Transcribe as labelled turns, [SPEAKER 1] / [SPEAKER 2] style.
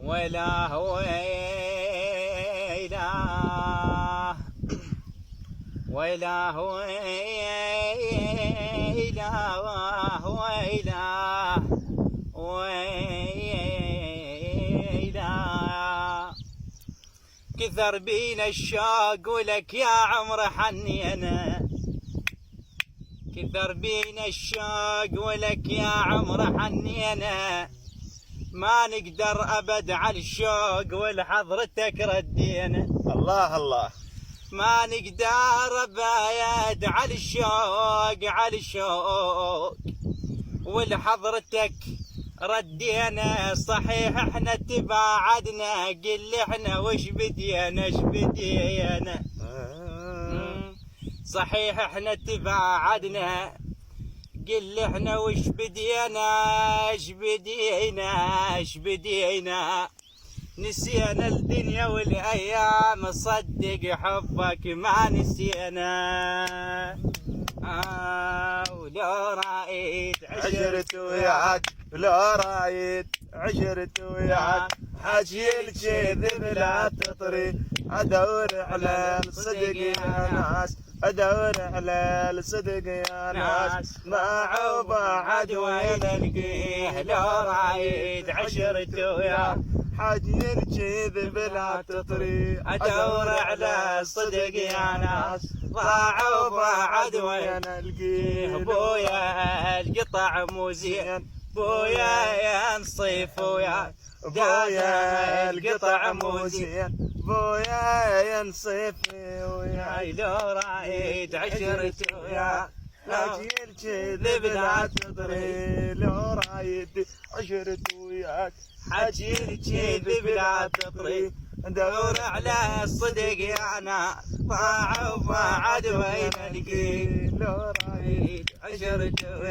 [SPEAKER 1] ويلا ويلا ويلا ويلا ويلا ويلا كثر بينا الشوق ولك يا عمر حنينا، كثر بينا الشوق ولك يا عمر حنينا، ما نقدر أبد على الشوق ولحضرتك ردينا.
[SPEAKER 2] الله الله.
[SPEAKER 1] ما نقدر أبد على الشوق ولحضرتك ردينا. صحيح احنا تباعدنا، قل احنا وش بدينا صحيح احنا تباعدنا، قل احنا وش بدينا نسينا الدنيا والايام، صدق حبك ما نسينا. ولو رايت
[SPEAKER 2] عشرت وياك، لو رايت عشرت وياك، حاجي الكذب لا تطري، ادور على الصدق يا ناس، ادور على الصدق يا ناس، ما عوض وين القيه.
[SPEAKER 1] لو رايت عشرت وياك،
[SPEAKER 2] حاجي الكذب لا تطري،
[SPEAKER 1] ادور على الصدق يا ناس، ضاع وبعد وين القيه. بويا القطع مو زين، بويا ينصيف وياك،
[SPEAKER 2] بويا القطع مو زين، بويا ينصيف وياك.
[SPEAKER 1] لو رايت عشرت وياك،
[SPEAKER 2] حاجي الكذب لا تطري، لو رايت عشرت وياك،
[SPEAKER 1] حاجي الكذب لا تطري، دور على الصدق يا ناس، ضاع وبعد وين القيه.
[SPEAKER 2] لو رايت
[SPEAKER 1] عشرت وياك.